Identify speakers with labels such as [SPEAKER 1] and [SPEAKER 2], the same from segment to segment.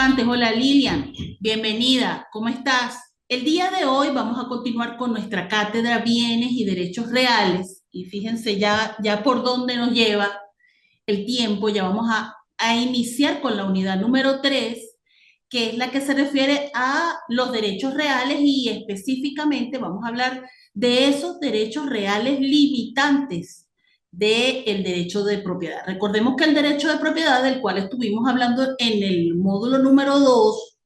[SPEAKER 1] participantes. Hola Lilian, bienvenida, ¿cómo estás? El día de hoy vamos a continuar con nuestra cátedra Bienes y Derechos Reales y fíjense ya por dónde nos lleva el tiempo. Ya vamos a iniciar con la unidad número 3, que es la que se refiere a los derechos reales y específicamente vamos a hablar de esos derechos reales limitantes del derecho de propiedad. Recordemos que el derecho de propiedad, del cual estuvimos hablando en el módulo número 2,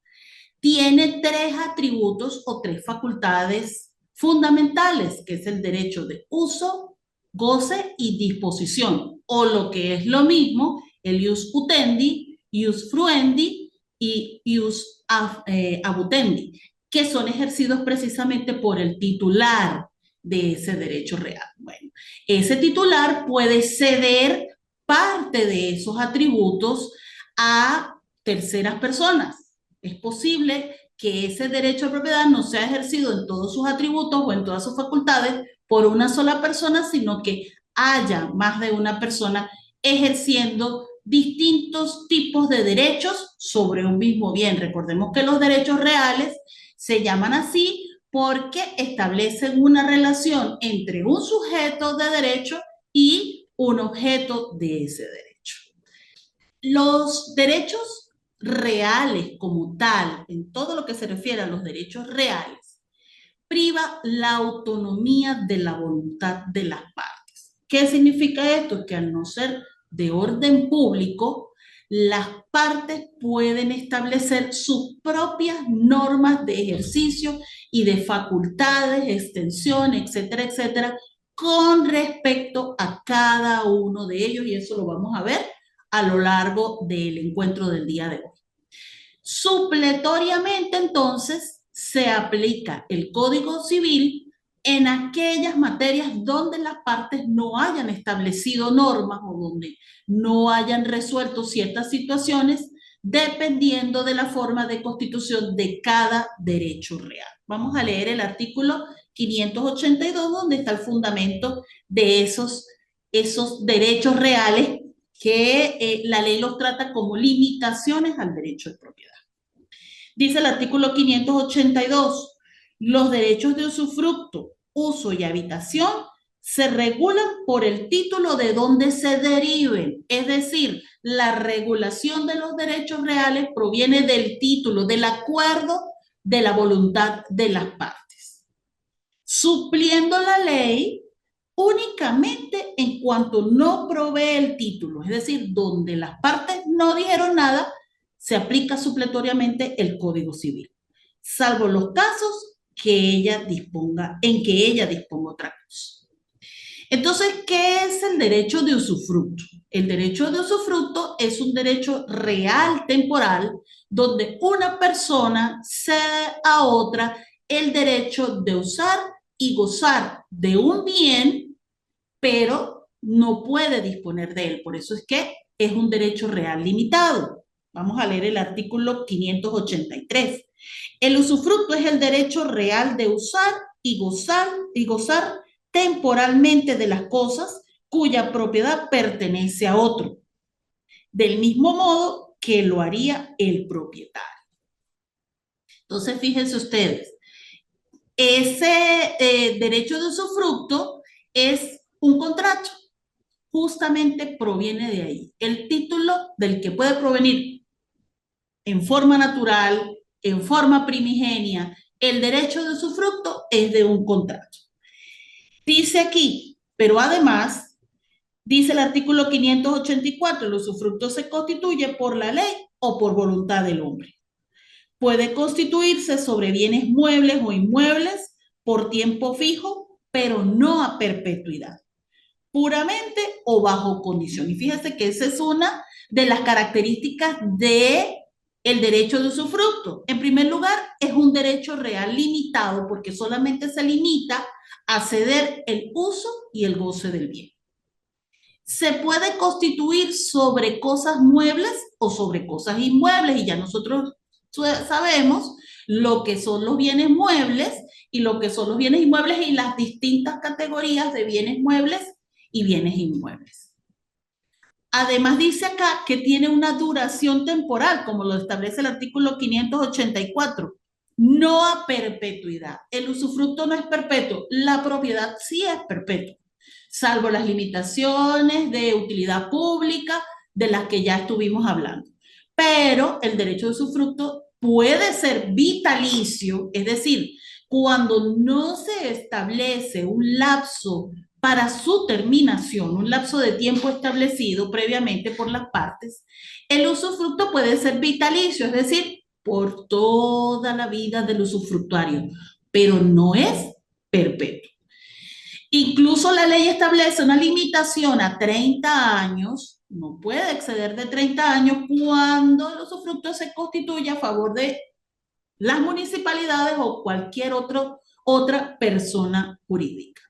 [SPEAKER 1] tiene tres atributos o tres facultades fundamentales, que es el derecho de uso, goce y disposición, o lo que es lo mismo, el ius utendi, ius fruendi y ius abutendi, que son ejercidos precisamente por el titular de ese derecho real. Bueno, ese titular puede ceder parte de esos atributos a terceras personas. Es posible que ese derecho de propiedad no sea ejercido en todos sus atributos o en todas sus facultades por una sola persona, sino que haya más de una persona ejerciendo distintos tipos de derechos sobre un mismo bien. Recordemos que los derechos reales se llaman así porque establecen una relación entre un sujeto de derecho y un objeto de ese derecho. Los derechos reales como tal, en todo lo que se refiere a los derechos reales, priva la autonomía de la voluntad de las partes. ¿Qué significa esto? Que al no ser de orden público, las partes pueden establecer sus propias normas de ejercicio y de facultades, extensión, etcétera, etcétera, con respecto a cada uno de ellos, y eso lo vamos a ver a lo largo del encuentro del día de hoy. Supletoriamente, entonces, se aplica el Código Civil en aquellas materias donde las partes no hayan establecido normas o donde no hayan resuelto ciertas situaciones dependiendo de la forma de constitución de cada derecho real. Vamos a leer el artículo 582, donde está el fundamento de esos derechos reales que la ley los trata como limitaciones al derecho de propiedad. Dice el artículo 582, los derechos de usufructo, uso y habitación se regulan por el título de donde se deriven, es decir, la regulación de los derechos reales proviene del título, del acuerdo de la voluntad de las partes, supliendo la ley únicamente en cuanto no provee el título, es decir, donde las partes no dijeron nada, se aplica supletoriamente el Código Civil, salvo los casos que ella disponga, en que ella disponga otra cosa. Entonces, ¿qué es el derecho de usufructo? El derecho de usufructo es un derecho real temporal donde una persona cede a otra el derecho de usar y gozar de un bien, pero no puede disponer de él. Por eso es que es un derecho real limitado. Vamos a leer el artículo 583. El usufructo es el derecho real de usar y gozar temporalmente de las cosas cuya propiedad pertenece a otro, del mismo modo que lo haría el propietario. Entonces, fíjense ustedes, ese derecho de usufructo es un contrato, justamente proviene de ahí. El título del que puede provenir en forma natural, en forma primigenia, el derecho de usufructo es de un contrato. Dice aquí, pero además, dice el artículo 584, el usufructo se constituye por la ley o por voluntad del hombre. Puede constituirse sobre bienes muebles o inmuebles por tiempo fijo, pero no a perpetuidad, puramente o bajo condición. Y fíjese que esa es una de las características de el derecho de usufructo. En primer lugar, es un derecho real limitado porque solamente se limita a ceder el uso y el goce del bien. Se puede constituir sobre cosas muebles o sobre cosas inmuebles, y ya nosotros sabemos lo que son los bienes muebles y lo que son los bienes inmuebles y las distintas categorías de bienes muebles y bienes inmuebles. Además dice acá que tiene una duración temporal, como lo establece el artículo 584, no a perpetuidad. El usufructo no es perpetuo, la propiedad sí es perpetua, salvo las limitaciones de utilidad pública de las que ya estuvimos hablando. Pero el derecho de usufructo puede ser vitalicio, es decir, cuando no se establece un lapso para su terminación, un lapso de tiempo establecido previamente por las partes, el usufructo puede ser vitalicio, es decir, por toda la vida del usufructuario, pero no es perpetuo. Incluso la ley establece una limitación a 30 años, no puede exceder de 30 años cuando el usufructo se constituye a favor de las municipalidades o cualquier otra persona jurídica.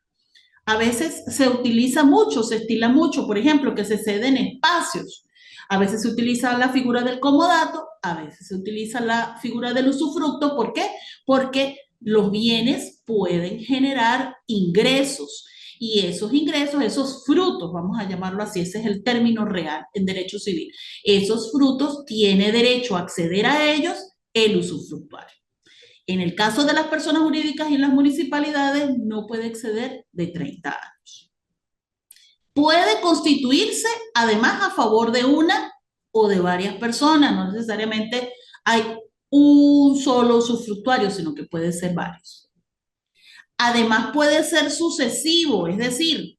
[SPEAKER 1] A veces se utiliza mucho, se estila mucho, por ejemplo, que se ceden espacios. A veces se utiliza la figura del comodato, a veces se utiliza la figura del usufructo. ¿Por qué? Porque los bienes pueden generar ingresos y esos ingresos, esos frutos, vamos a llamarlo así, ese es el término real en derecho civil, esos frutos tiene derecho a acceder a ellos el usufructuario. En el caso de las personas jurídicas y las municipalidades, no puede exceder de 30 años. Puede constituirse, además, a favor de una o de varias personas. No necesariamente hay un solo usufructuario, sino que puede ser varios. Además, puede ser sucesivo, es decir,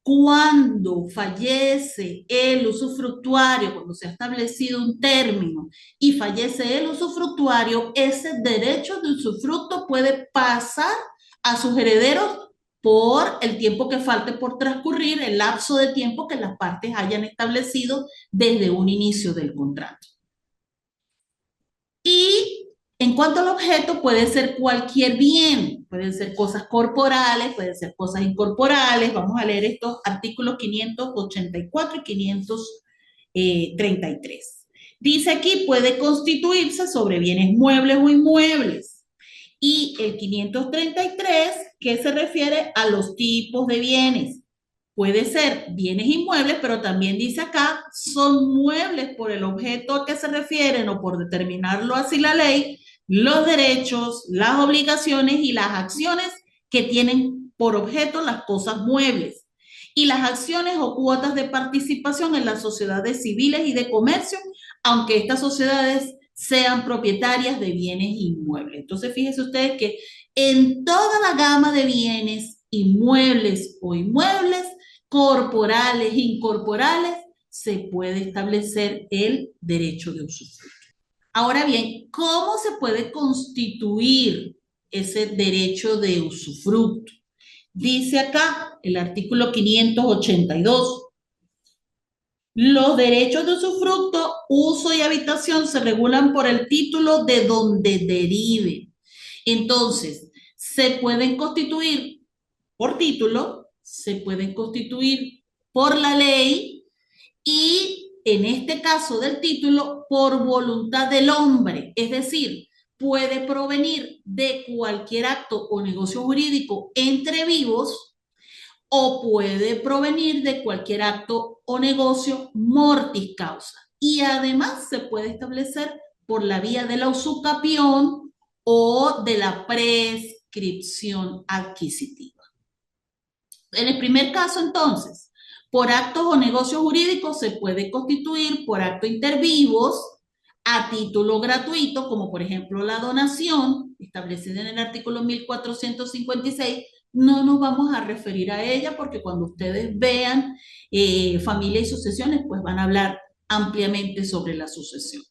[SPEAKER 1] cuando fallece el usufructuario, cuando se ha establecido un término y fallece el usufructuario, ese derecho de usufructo puede pasar a sus herederos por el tiempo que falte por transcurrir, el lapso de tiempo que las partes hayan establecido desde un inicio del contrato. Y en cuanto al objeto, puede ser cualquier bien, pueden ser cosas corporales, pueden ser cosas incorporales. Vamos a leer estos artículos 584 y 533. Dice aquí, puede constituirse sobre bienes muebles o inmuebles. Y el 533, que se refiere a los tipos de bienes. Puede ser bienes inmuebles, pero también dice acá, son muebles por el objeto a que se refieren o por determinarlo así la ley, los derechos, las obligaciones y las acciones que tienen por objeto las cosas muebles y las acciones o cuotas de participación en las sociedades civiles y de comercio, aunque estas sociedades sean propietarias de bienes inmuebles. Entonces, fíjense ustedes que en toda la gama de bienes inmuebles o inmuebles, corporales, incorporales, se puede establecer el derecho de usufructo. Ahora bien, ¿cómo se puede constituir ese derecho de usufructo? Dice acá el artículo 582. Los derechos de usufructo, uso y habitación se regulan por el título de donde derive. Entonces, se pueden constituir por título, se pueden constituir por la ley y en este caso del título por voluntad del hombre, es decir, puede provenir de cualquier acto o negocio jurídico entre vivos o puede provenir de cualquier acto o negocio mortis causa. Y además se puede establecer por la vía de la usucapión o de la prescripción adquisitiva. En el primer caso, entonces, por actos o negocios jurídicos se puede constituir por acto intervivos a título gratuito, como por ejemplo la donación, establecida en el artículo 1456. No nos vamos a referir a ella porque cuando ustedes vean familia y sucesiones, pues van a hablar ampliamente sobre la sucesión.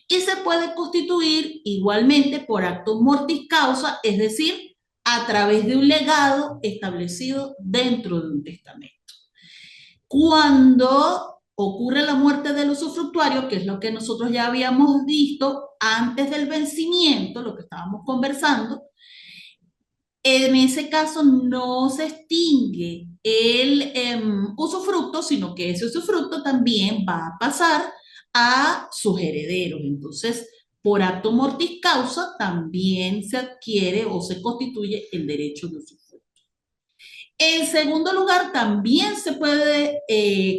[SPEAKER 1] Y se puede constituir igualmente por acto mortis causa, es decir, a través de un legado establecido dentro de un testamento. Cuando ocurre la muerte del usufructuario, que es lo que nosotros ya habíamos visto antes del vencimiento, lo que estábamos conversando, en ese caso no se extingue el usufructo, sino que ese usufructo también va a pasar a sus herederos. Entonces, por acto mortis causa también se adquiere o se constituye el derecho de usufructo. En segundo lugar, también se puede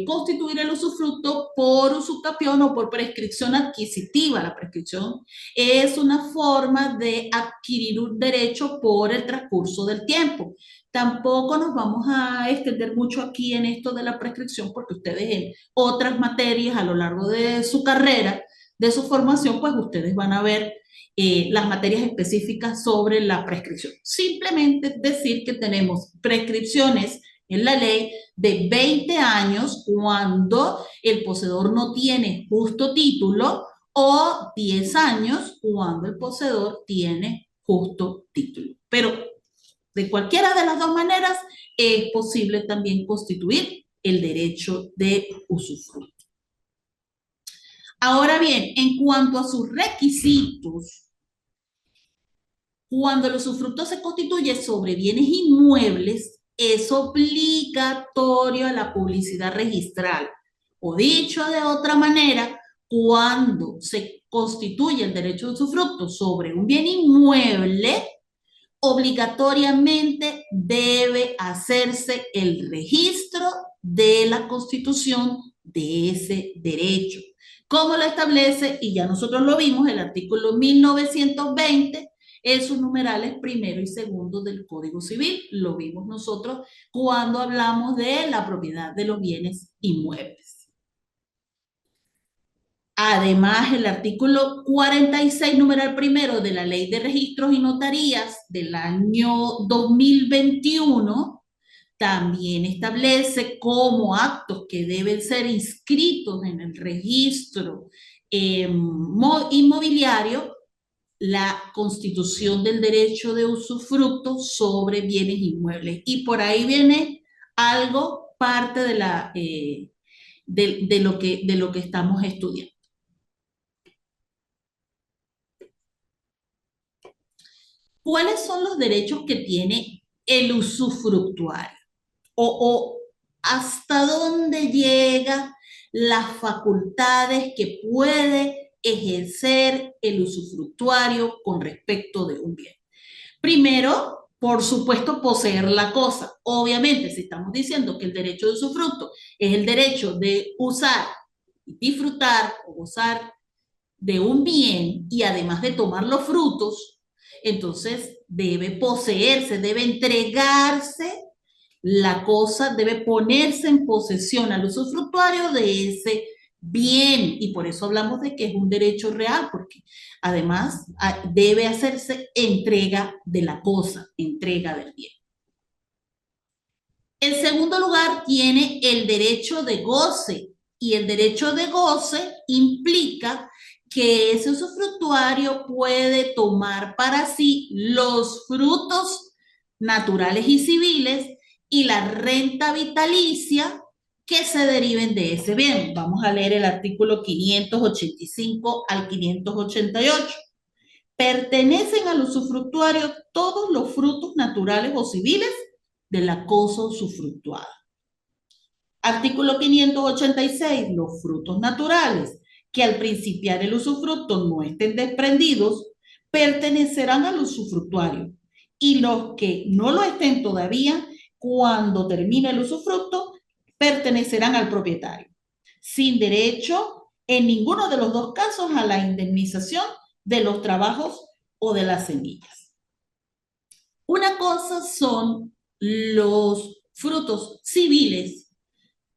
[SPEAKER 1] constituir el usufructo por usucapión o por prescripción adquisitiva. La prescripción es una forma de adquirir un derecho por el transcurso del tiempo. Tampoco nos vamos a extender mucho aquí en esto de la prescripción porque ustedes en otras materias a lo largo de su carrera, de su formación, pues ustedes van a ver las materias específicas sobre la prescripción. Simplemente decir que tenemos prescripciones en la ley de 20 años cuando el poseedor no tiene justo título o 10 años cuando el poseedor tiene justo título. Pero de cualquiera de las dos maneras es posible también constituir el derecho de usufructo. Ahora bien, en cuanto a sus requisitos, cuando el usufructo se constituye sobre bienes inmuebles, es obligatorio a la publicidad registral. O dicho de otra manera, cuando se constituye el derecho de usufructo sobre un bien inmueble, obligatoriamente debe hacerse el registro de la constitución de ese derecho. Como lo establece, y ya nosotros lo vimos, el artículo 1920, en sus numerales primero y segundo del Código Civil. Lo vimos nosotros cuando hablamos de la propiedad de los bienes inmuebles. Además, el artículo 46, numeral primero de la Ley de Registros y Notarías del año 2021, también establece como actos que deben ser inscritos en el registro inmobiliario la constitución del derecho de usufructo sobre bienes inmuebles. Y por ahí viene algo, parte de, de lo que estamos estudiando. ¿Cuáles son los derechos que tiene el usufructuario? O hasta dónde llega las facultades que puede ejercer el usufructuario con respecto de un bien. Primero, por supuesto, poseer la cosa. Obviamente, si estamos diciendo que el derecho de usufructo es el derecho de usar, disfrutar o gozar de un bien y además de tomar los frutos, entonces debe poseerse, debe entregarse la cosa, debe ponerse en posesión al usufructuario de ese bien. Y por eso hablamos de que es un derecho real, porque además debe hacerse entrega de la cosa, entrega del bien. En segundo lugar, tiene el derecho de goce. Y el derecho de goce implica que ese usufructuario puede tomar para sí los frutos naturales y civiles y la renta vitalicia que se deriven de ese bien. Vamos a leer el artículo 585 al 588. Pertenecen al usufructuario todos los frutos naturales o civiles de la cosa usufructuada. Artículo 586. Los frutos naturales que al principiar el usufructo no estén desprendidos pertenecerán al usufructuario, y los que no lo estén todavía, cuando termine el usufructo, pertenecerán al propietario, sin derecho en ninguno de los dos casos a la indemnización de los trabajos o de las semillas. Una cosa son los frutos civiles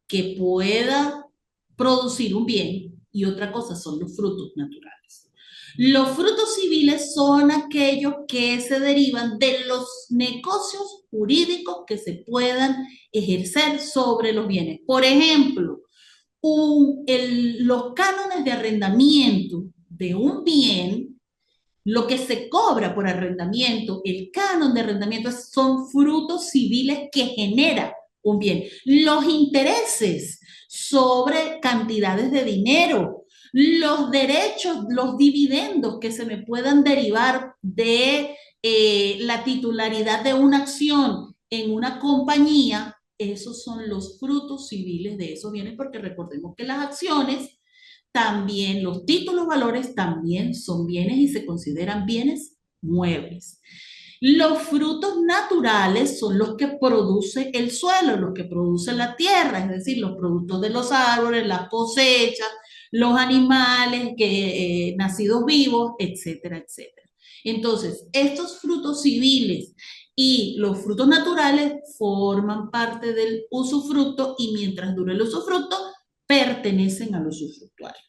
[SPEAKER 1] que pueda producir un bien y otra cosa son los frutos naturales. Los frutos civiles son aquellos que se derivan de los negocios jurídicos que se puedan ejercer sobre los bienes. Por ejemplo, los cánones de arrendamiento de un bien, lo que se cobra por arrendamiento, el canon de arrendamiento son frutos civiles que genera un bien. Los intereses sobre cantidades de dinero, los derechos, los dividendos que se me puedan derivar de la titularidad de una acción en una compañía, esos son los frutos civiles de esos bienes, porque recordemos que las acciones también, los títulos valores también son bienes y se consideran bienes muebles. Los frutos naturales son los que produce el suelo, los que produce la tierra, es decir, los productos de los árboles, las cosechas, los animales nacidos vivos, etcétera, etcétera. Entonces, estos frutos civiles y los frutos naturales forman parte del usufructo y mientras dure el usufructo, pertenecen al usufructuario.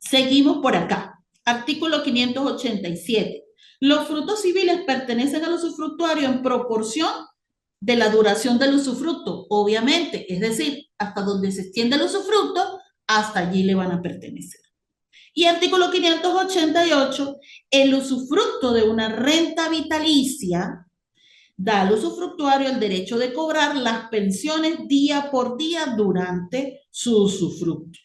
[SPEAKER 1] Seguimos por acá. Artículo 587. Los frutos civiles pertenecen al usufructuario en proporción de la duración del usufructo, obviamente, es decir, hasta donde se extiende el usufructo, hasta allí le van a pertenecer. Y artículo 588, el usufructo de una renta vitalicia da al usufructuario el derecho de cobrar las pensiones día por día durante su usufructo.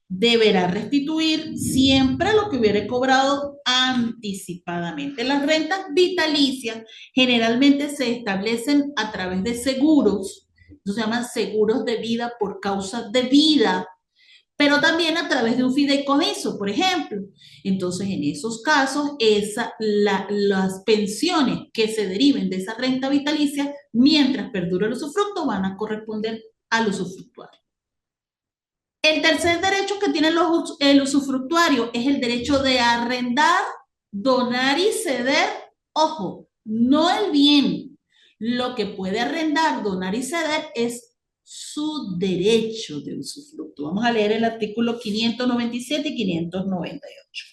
[SPEAKER 1] Deberá restituir siempre lo que hubiere cobrado anticipadamente. Las rentas vitalicias generalmente se establecen a través de seguros, se llaman seguros de vida por causa de vida, pero también a través de un fideicomiso, por ejemplo. Entonces, en esos casos, las pensiones que se deriven de esa renta vitalicia, mientras perdure el usufructo, van a corresponder al usufructuario. El tercer derecho que tiene el usufructuario es el derecho de arrendar, donar y ceder. Ojo, no el bien. Lo que puede arrendar, donar y ceder es su derecho de usufructo. Vamos a leer el artículo 597 y 598.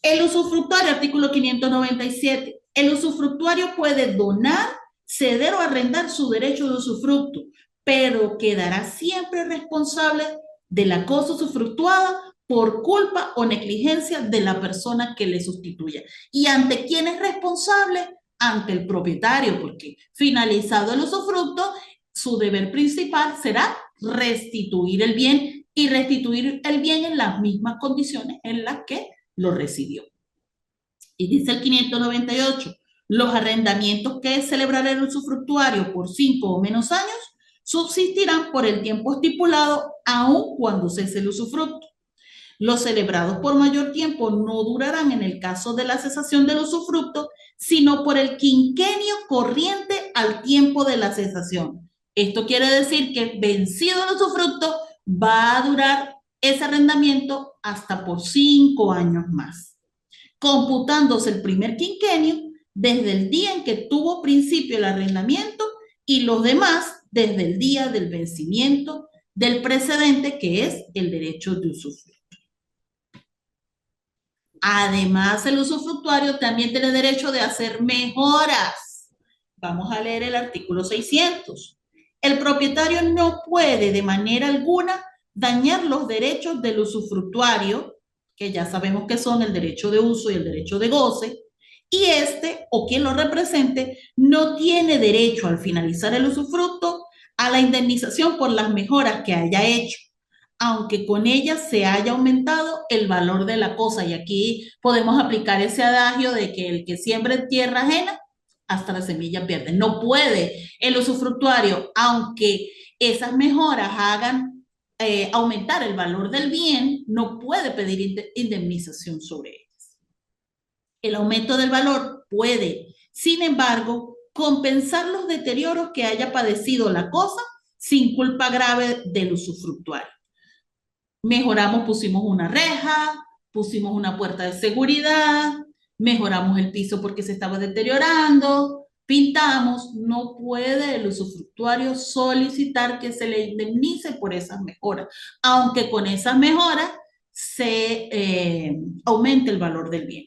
[SPEAKER 1] El usufructuario, artículo 597. El usufructuario puede donar, ceder o arrendar su derecho de usufructo, pero quedará siempre responsable de la cosa usufructuada por culpa o negligencia de la persona que le sustituya. ¿Y ante quién es responsable? Ante el propietario, porque finalizado el usufructo, su deber principal será restituir el bien y restituir el bien en las mismas condiciones en las que lo recibió. Y dice el 598, los arrendamientos que celebrará el usufructuario por 5 o menos años subsistirán por el tiempo estipulado aun cuando cese el usufructo. Los celebrados por mayor tiempo no durarán en el caso de la cesación del usufructo, sino por el quinquenio corriente al tiempo de la cesación. Esto quiere decir que vencido el usufructo va a durar ese arrendamiento hasta por 5 años más, computándose el primer quinquenio desde el día en que tuvo principio el arrendamiento y los demás desde el día del vencimiento del precedente, que es el derecho de usufructo. Además, el usufructuario también tiene derecho de hacer mejoras. Vamos a leer el artículo 600. El propietario no puede de manera alguna dañar los derechos del usufructuario, que ya sabemos que son el derecho de uso y el derecho de goce, y este o quien lo represente no tiene derecho al finalizar el usufructo a la indemnización por las mejoras que haya hecho, aunque con ellas se haya aumentado el valor de la cosa. Y aquí podemos aplicar ese adagio de que el que siembra en tierra ajena, hasta la semilla pierde. No puede el usufructuario, aunque esas mejoras hagan aumentar el valor del bien, no puede pedir indemnización sobre ellas. El aumento del valor puede, sin embargo, compensar los deterioros que haya padecido la cosa sin culpa grave del usufructuario. Mejoramos, pusimos una reja, pusimos una puerta de seguridad, mejoramos el piso porque se estaba deteriorando, pintamos. No puede el usufructuario solicitar que se le indemnice por esas mejoras, aunque con esas mejoras se aumente el valor del bien.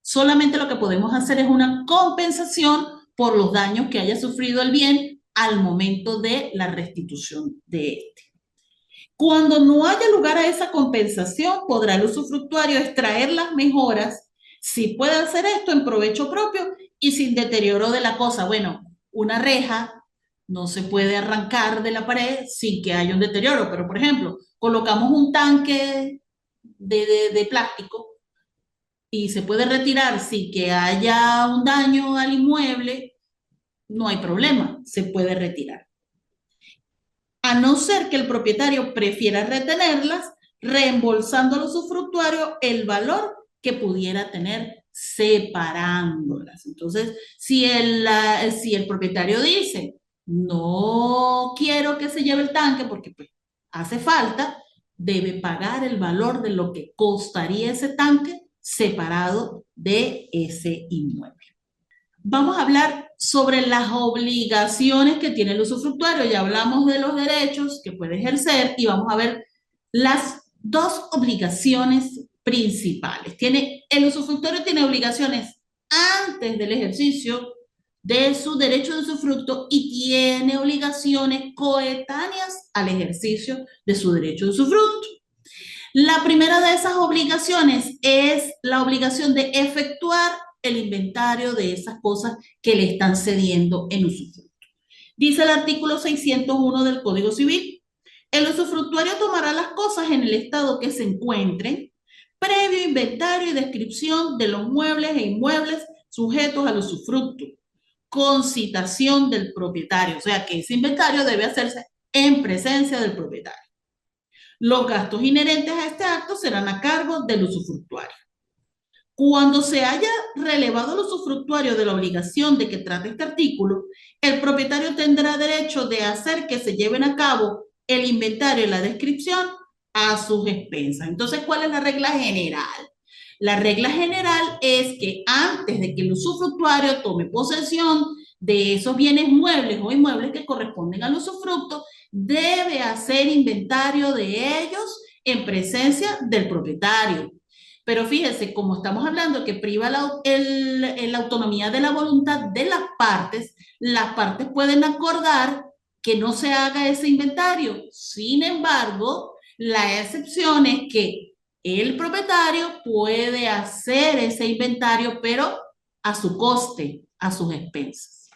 [SPEAKER 1] Solamente lo que podemos hacer es una compensación por los daños que haya sufrido el bien al momento de la restitución de este. Cuando no haya lugar a esa compensación, podrá el usufructuario extraer las mejoras, si puede hacer esto en provecho propio y sin deterioro de la cosa. Bueno, una reja no se puede arrancar de la pared sin que haya un deterioro, pero por ejemplo, colocamos un tanque de plástico y se puede retirar sin que haya un daño al inmueble, no hay problema, se puede retirar. A no ser que el propietario prefiera retenerlas, reembolsando al usufructuario el valor que pudiera tener separándolas. Entonces, si el propietario dice, no quiero que se lleve el tanque porque pues, hace falta, debe pagar el valor de lo que costaría ese tanque separado de ese inmueble. Vamos a hablar sobre las obligaciones que tiene el usufructuario. Ya hablamos de los derechos que puede ejercer y vamos a ver las dos obligaciones principales. El usufructuario tiene obligaciones antes del ejercicio de su derecho de usufructo y tiene obligaciones coetáneas al ejercicio de su derecho de usufructo. La primera de esas obligaciones es la obligación de efectuar el inventario de esas cosas que le están cediendo en usufructo. Dice el artículo 601 del Código Civil, el usufructuario tomará las cosas en el estado que se encuentren, previo inventario y descripción de los muebles e inmuebles sujetos al usufructo, con citación del propietario, o sea que ese inventario debe hacerse en presencia del propietario. Los gastos inherentes a este acto serán a cargo del usufructuario. Cuando se haya relevado al usufructuario de la obligación de que trate este artículo, el propietario tendrá derecho de hacer que se lleven a cabo el inventario y la descripción a sus expensas. Entonces, ¿cuál es la regla general? La regla general es que antes de que el usufructuario tome posesión de esos bienes muebles o inmuebles que corresponden al usufructo, debe hacer inventario de ellos en presencia del propietario. Pero fíjese, como estamos hablando que priva la autonomía de la voluntad de las partes pueden acordar que no se haga ese inventario. Sin embargo, la excepción es que el propietario puede hacer ese inventario, pero a su coste, a sus expensas.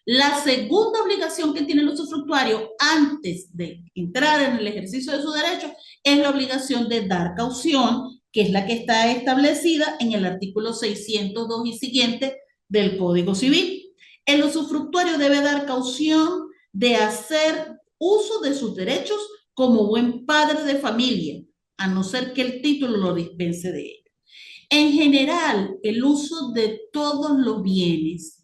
[SPEAKER 1] La segunda obligación que tiene el usufructuario antes de entrar en el ejercicio de su derecho es la obligación de dar caución, que es la que está establecida en el artículo 602 y siguiente del Código Civil. El usufructuario debe dar caución de hacer uso de sus derechos como buen padre de familia, a no ser que el título lo dispense de él. En general, el uso de todos los bienes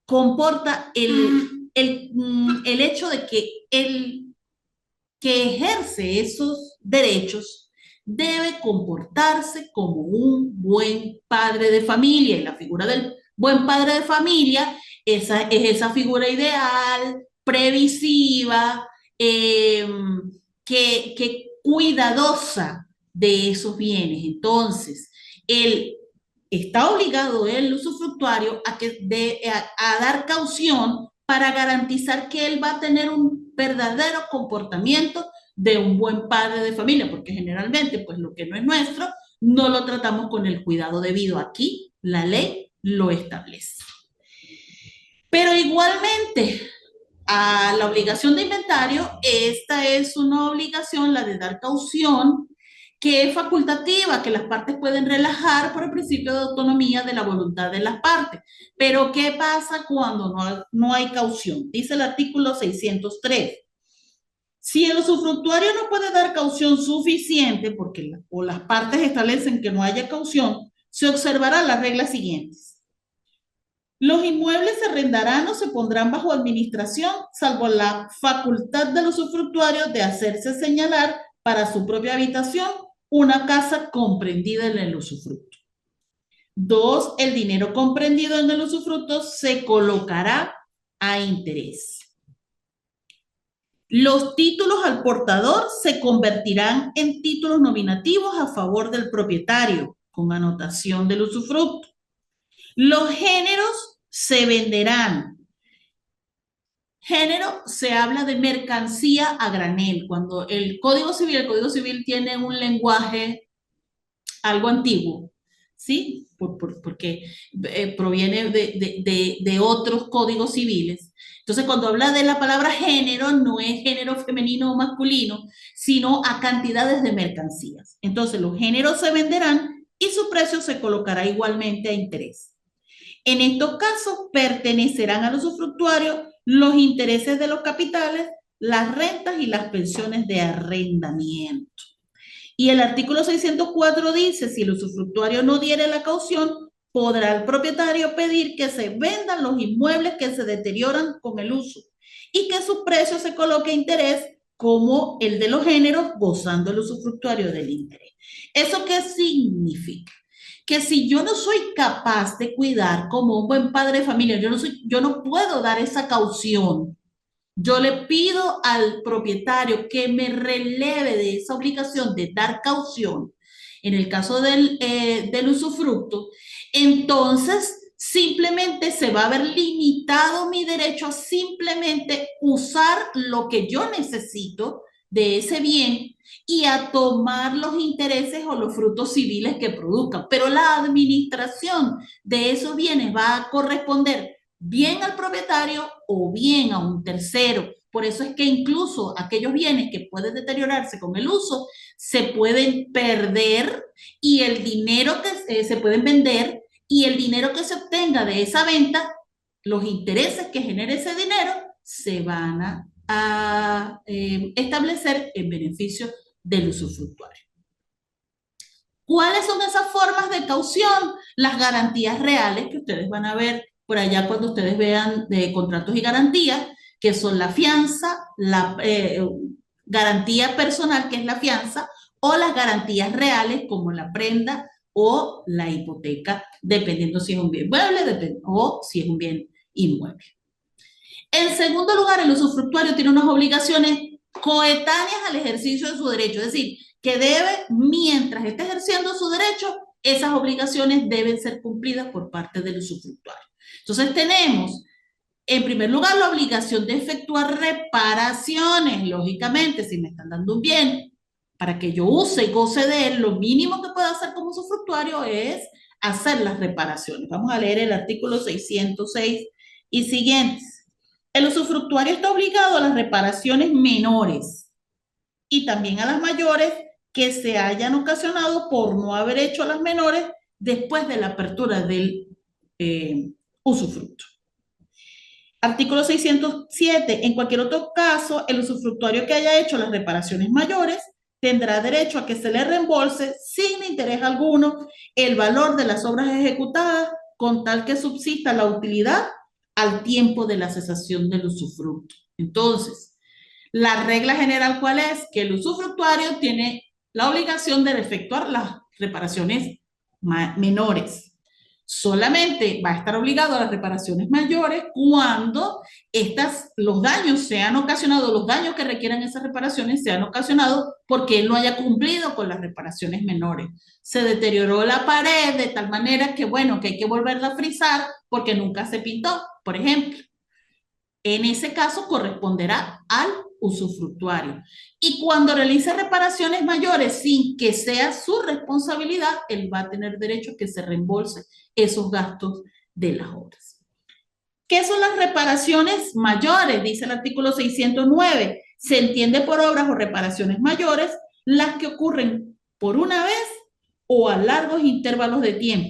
[SPEAKER 1] comporta el hecho de que el que ejerce esos derechos debe comportarse como un buen padre de familia. Y la figura del buen padre de familia es esa figura ideal, previsiva, que cuidadosa de esos bienes. Entonces, está obligado el usufructuario a dar caución para garantizar que él va a tener un verdadero comportamiento de un buen padre de familia, porque generalmente, pues lo que no es nuestro, no lo tratamos con el cuidado debido. Aquí la ley lo establece. Pero igualmente, a la obligación de inventario, esta es una obligación, la de dar caución, que es facultativa, que las partes pueden relajar por el principio de autonomía de la voluntad de las partes. Pero, ¿qué pasa cuando no hay caución? Dice el artículo 603. Si el usufructuario no puede dar caución suficiente, o las partes establecen que no haya caución, se observarán las reglas siguientes. Los inmuebles se arrendarán o se pondrán bajo administración, salvo la facultad del usufructuario de hacerse señalar para su propia habitación una casa comprendida en el usufructo. 2. El dinero comprendido en el usufructo se colocará a interés. Los títulos al portador se convertirán en títulos nominativos a favor del propietario, con anotación del usufructo. Los géneros se venderán. Género se habla de mercancía a granel. Cuando el Código Civil tiene un lenguaje algo antiguo, ¿sí? Porque proviene de otros códigos civiles. Entonces, cuando habla de la palabra género, no es género femenino o masculino, sino a cantidades de mercancías. Entonces, los géneros se venderán y su precio se colocará igualmente a interés. En estos casos, pertenecerán al usufructuario los intereses de los capitales, las rentas y las pensiones de arrendamiento. Y el artículo 604 dice, si el usufructuario no diere la caución, podrá el propietario pedir que se vendan los inmuebles que se deterioran con el uso y que su precio se coloque a interés como el de los géneros, gozando el usufructuario del interés. ¿Eso qué significa? Que si yo no soy capaz de cuidar como un buen padre de familia, yo no puedo dar esa caución. Yo le pido al propietario que me releve de esa obligación de dar caución en el caso del usufructo, entonces simplemente se va a ver limitado mi derecho a simplemente usar lo que yo necesito de ese bien y a tomar los intereses o los frutos civiles que produzcan. Pero la administración de esos bienes va a corresponder bien al propietario o bien a un tercero. Por eso es que incluso aquellos bienes que pueden deteriorarse con el uso se pueden perder y el dinero que se pueden vender y el dinero que se obtenga de esa venta, los intereses que genere ese dinero se van a establecer en beneficio del usufructuario. ¿Cuáles son esas formas de caución? Las garantías reales que ustedes van a ver por allá cuando ustedes vean de contratos y garantías, que son la fianza, la garantía personal, que es la fianza, o las garantías reales, como la prenda o la hipoteca, dependiendo si es un bien mueble o si es un bien inmueble. En segundo lugar, el usufructuario tiene unas obligaciones coetáneas al ejercicio de su derecho, es decir, que debe, mientras esté ejerciendo su derecho, esas obligaciones deben ser cumplidas por parte del usufructuario. Entonces tenemos, en primer lugar, la obligación de efectuar reparaciones. Lógicamente, si me están dando un bien para que yo use y goce de él, lo mínimo que puedo hacer como usufructuario es hacer las reparaciones. Vamos a leer el artículo 606 y siguientes. El usufructuario está obligado a las reparaciones menores y también a las mayores que se hayan ocasionado por no haber hecho las menores después de la apertura del usufructo. Artículo 607. En cualquier otro caso, el usufructuario que haya hecho las reparaciones mayores tendrá derecho a que se le reembolse sin interés alguno el valor de las obras ejecutadas con tal que subsista la utilidad al tiempo de la cesación del usufructo. Entonces, la regla general, ¿cuál es? Que el usufructuario tiene la obligación de efectuar las reparaciones menores. Solamente va a estar obligado a las reparaciones mayores cuando los daños sean ocasionados, los daños que requieran esas reparaciones sean ocasionados porque él no haya cumplido con las reparaciones menores. Se deterioró la pared de tal manera que, bueno, que hay que volverla a frisar porque nunca se pintó, por ejemplo. En ese caso corresponderá al usufructuario. Y cuando realice reparaciones mayores sin que sea su responsabilidad, él va a tener derecho a que se reembolse esos gastos de las obras. ¿Qué son las reparaciones mayores? Dice el artículo 609. Se entiende por obras o reparaciones mayores las que ocurren por una vez o a largos intervalos de tiempo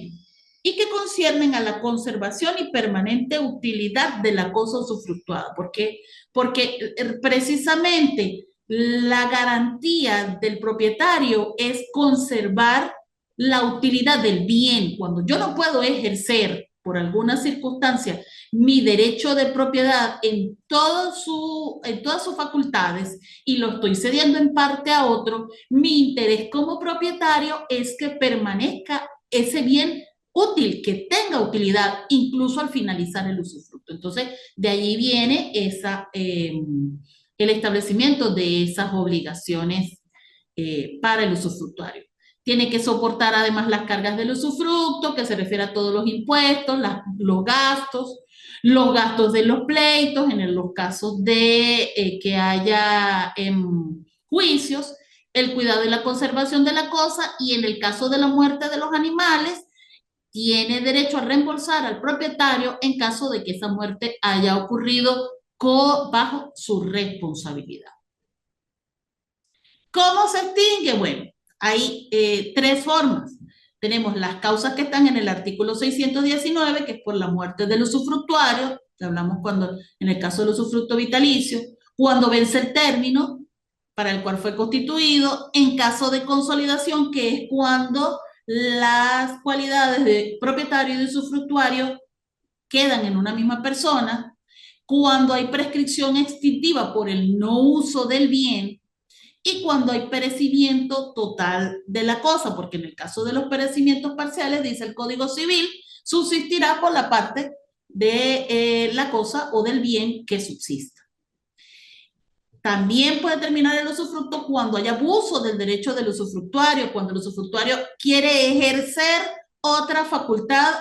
[SPEAKER 1] y que conciernen a la conservación y permanente utilidad de la cosa usufructuada. ¿Por qué? Porque precisamente la garantía del propietario es conservar la utilidad del bien. Cuando yo no puedo ejercer por alguna circunstancia mi derecho de propiedad en todas sus facultades y lo estoy cediendo en parte a otro, mi interés como propietario es que permanezca ese bien útil, que tenga utilidad incluso al finalizar el usufructo. Entonces, de allí viene el establecimiento de esas obligaciones para el usufructuario. Tiene que soportar además las cargas del usufructo, que se refiere a todos los impuestos, los gastos de los pleitos, en los casos de que haya juicios, el cuidado y la conservación de la cosa, y en el caso de la muerte de los animales, tiene derecho a reembolsar al propietario en caso de que esa muerte haya ocurrido bajo su responsabilidad. ¿Cómo se extingue? Bueno, hay tres formas. Tenemos las causas que están en el artículo 619, que es por la muerte del usufructuario, que hablamos cuando, en el caso del usufructo vitalicio, cuando vence el término para el cual fue constituido, en caso de consolidación, que es cuando las cualidades de propietario y de usufructuario quedan en una misma persona, cuando hay prescripción extintiva por el no uso del bien y cuando hay perecimiento total de la cosa, porque en el caso de los perecimientos parciales, dice el Código Civil, subsistirá por la parte de la cosa o del bien que subsista. También puede terminar el usufructo cuando hay abuso del derecho del usufructuario, cuando el usufructuario quiere ejercer otra facultad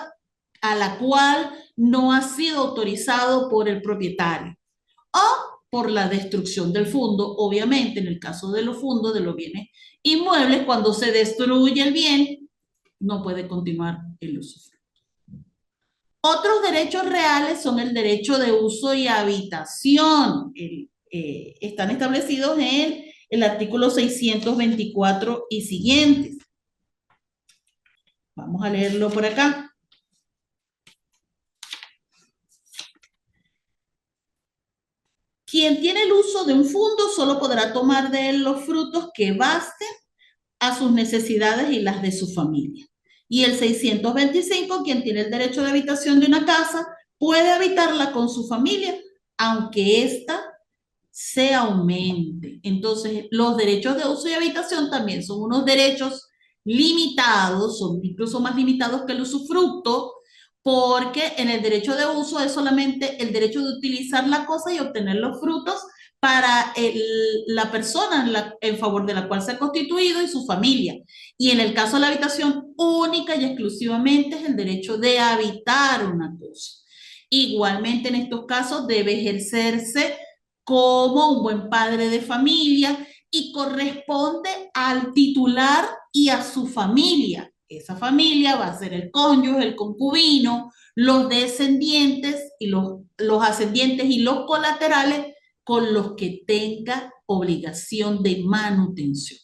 [SPEAKER 1] a la cual no ha sido autorizado por el propietario o por la destrucción del fondo. Obviamente, en el caso de los fondos, de los bienes inmuebles, cuando se destruye el bien, no puede continuar el usufructo. Otros derechos reales son el derecho de uso y habitación. Están establecidos en el artículo 624 y siguientes. Vamos a leerlo por acá. Quien tiene el uso de un fondo solo podrá tomar de él los frutos que basten a sus necesidades y las de su familia. Y el 625, quien tiene el derecho de habitación de una casa, puede habitarla con su familia, aunque ésta se aumente. Entonces, los derechos de uso y habitación también son unos derechos limitados, son incluso más limitados que el usufructo, porque en el derecho de uso es solamente el derecho de utilizar la cosa y obtener los frutos para la persona en favor de la cual se ha constituido y su familia. Y en el caso de la habitación, única y exclusivamente es el derecho de habitar una cosa. Igualmente en estos casos debe ejercerse como un buen padre de familia y corresponde al titular y a su familia. Esa familia va a ser el cónyuge, el concubino, los descendientes y los ascendientes y los colaterales con los que tenga obligación de manutención.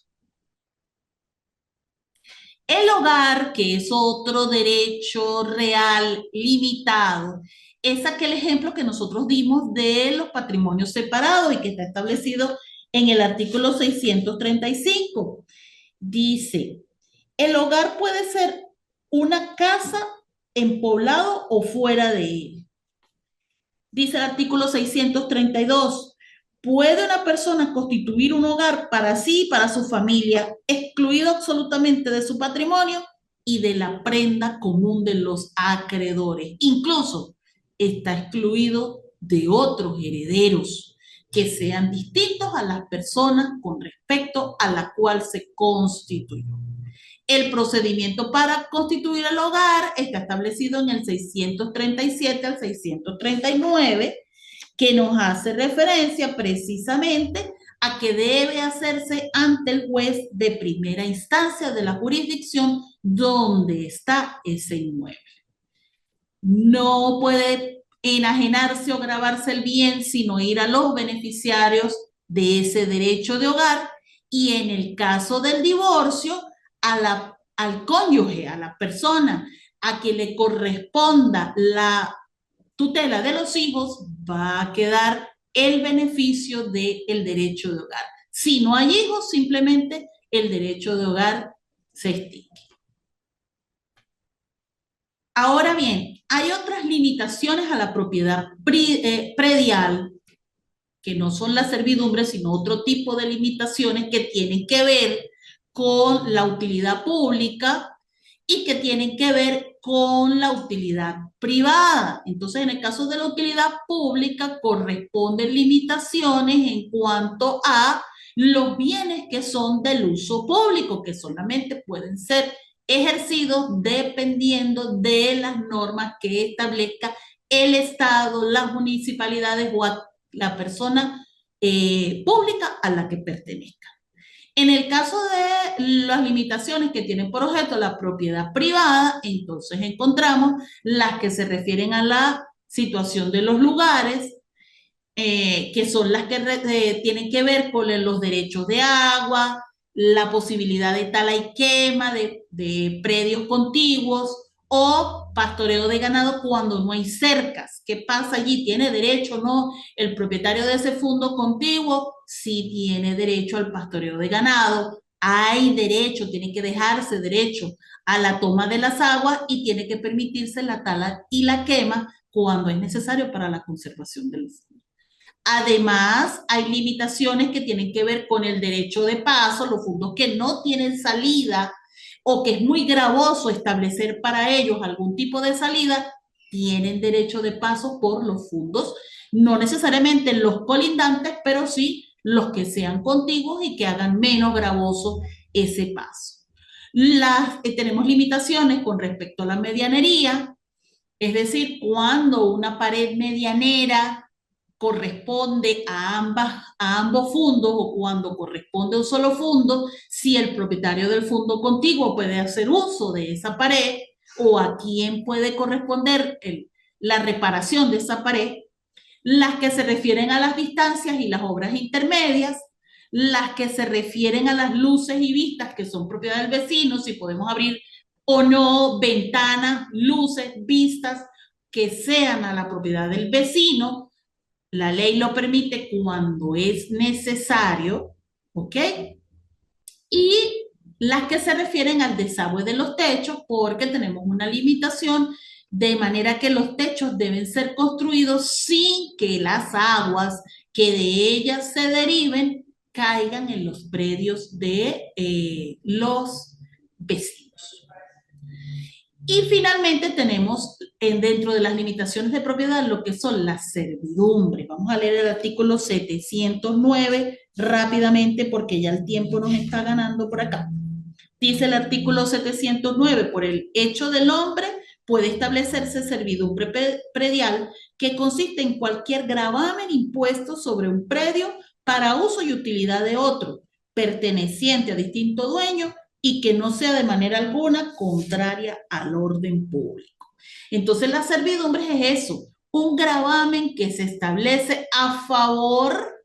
[SPEAKER 1] El hogar, que es otro derecho real limitado, es aquel ejemplo que nosotros dimos de los patrimonios separados y que está establecido en el artículo 635. Dice, el hogar puede ser una casa en poblado o fuera de él. Dice el artículo 632, ¿puede una persona constituir un hogar para sí y para su familia, excluido absolutamente de su patrimonio y de la prenda común de los acreedores? Incluso está excluido de otros herederos que sean distintos a las personas con respecto a la cual se constituyó. El procedimiento para constituir el hogar está establecido en el 637 al 639, que nos hace referencia precisamente a que debe hacerse ante el juez de primera instancia de la jurisdicción donde está ese inmueble. No puede enajenarse o gravarse el bien, sino ir a los beneficiarios de ese derecho de hogar y en el caso del divorcio, al cónyuge, a la persona a quien le corresponda la tutela de los hijos, va a quedar el beneficio del derecho de hogar. Si no hay hijos, simplemente el derecho de hogar se extingue. Ahora bien, hay otras limitaciones a la propiedad predial, que no son las servidumbres, sino otro tipo de limitaciones que tienen que ver con la utilidad pública y que tienen que ver con la utilidad privada. Entonces, en el caso de la utilidad pública, corresponden limitaciones en cuanto a los bienes que son del uso público, que solamente pueden ser ejercidos dependiendo de las normas que establezca el Estado, las municipalidades o la persona pública a la que pertenezca. En el caso de las limitaciones que tienen por objeto la propiedad privada, entonces encontramos las que se refieren a la situación de los lugares, que son las que tienen que ver con los derechos de agua, la posibilidad de tala y quema de predios contiguos o pastoreo de ganado cuando no hay cercas. ¿Qué pasa allí? ¿Tiene derecho o no el propietario de ese fundo contiguo? Sí tiene derecho al pastoreo de ganado. Hay derecho, tiene que dejarse derecho a la toma de las aguas y tiene que permitirse la tala y la quema cuando es necesario para la conservación del fundo. Además, hay limitaciones que tienen que ver con el derecho de paso, los fundos que no tienen salida o que es muy gravoso establecer para ellos algún tipo de salida, tienen derecho de paso por los fundos, no necesariamente los colindantes, pero sí los que sean contiguos y que hagan menos gravoso ese paso. Tenemos limitaciones con respecto a la medianería, es decir, cuando una pared medianera corresponde a ambos fundos o cuando corresponde a un solo fundo, si el propietario del fundo contiguo puede hacer uso de esa pared o a quién puede corresponder la reparación de esa pared, las que se refieren a las distancias y las obras intermedias, las que se refieren a las luces y vistas que son propiedad del vecino, si podemos abrir o no ventanas, luces, vistas que sean a la propiedad del vecino. La ley lo permite cuando es necesario, ¿ok? Y las que se refieren al desagüe de los techos, porque tenemos una limitación de manera que los techos deben ser construidos sin que las aguas que de ellas se deriven caigan en los predios de los vecinos. Y finalmente tenemos dentro de las limitaciones de propiedad lo que son las servidumbres. Vamos a leer el artículo 709 rápidamente porque ya el tiempo nos está ganando por acá. Dice el artículo 709, por el hecho del hombre puede establecerse servidumbre predial que consiste en cualquier gravamen impuesto sobre un predio para uso y utilidad de otro, perteneciente a distinto dueño y que no sea de manera alguna contraria al orden público. Entonces, la servidumbre es eso, un gravamen que se establece a favor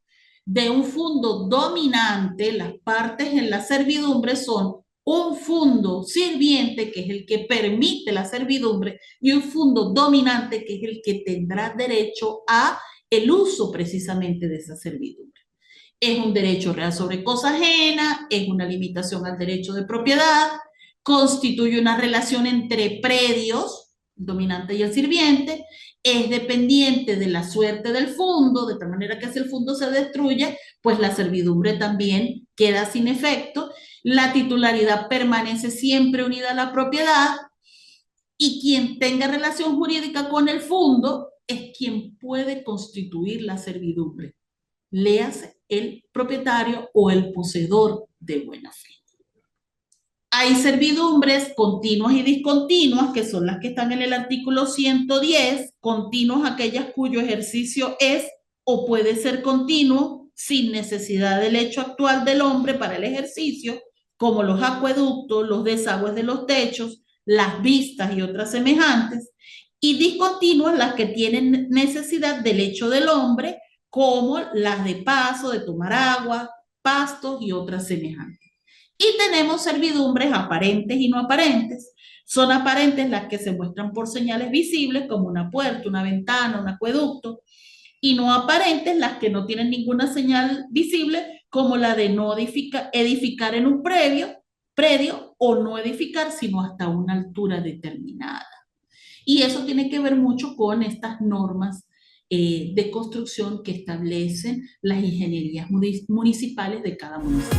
[SPEAKER 1] de un fundo dominante. Las partes en la servidumbre son un fundo sirviente, que es el que permite la servidumbre, y un fundo dominante, que es el que tendrá derecho a el uso precisamente de esa servidumbre. Es un derecho real sobre cosa ajena, es una limitación al derecho de propiedad, constituye una relación entre predios, el dominante y el sirviente, es dependiente de la suerte del fundo, de tal manera que si el fundo se destruye, pues la servidumbre también queda sin efecto, la titularidad permanece siempre unida a la propiedad y quien tenga relación jurídica con el fundo es quien puede constituir la servidumbre. Léase el propietario o el poseedor de buena fe. Hay servidumbres continuas y discontinuas, que son las que están en el artículo 110, continuas aquellas cuyo ejercicio es o puede ser continuo sin necesidad del hecho actual del hombre para el ejercicio, como los acueductos, los desagües de los techos, las vistas y otras semejantes, y discontinuas las que tienen necesidad del hecho del hombre, como las de paso, de tomar agua, pastos y otras semejantes. Y tenemos servidumbres aparentes y no aparentes. Son aparentes las que se muestran por señales visibles, como una puerta, una ventana, un acueducto, y no aparentes las que no tienen ninguna señal visible, como la de no edificar en un predio o no edificar sino hasta una altura determinada. Y eso tiene que ver mucho con estas normas de construcción que establecen las ingenierías municipales de cada municipio.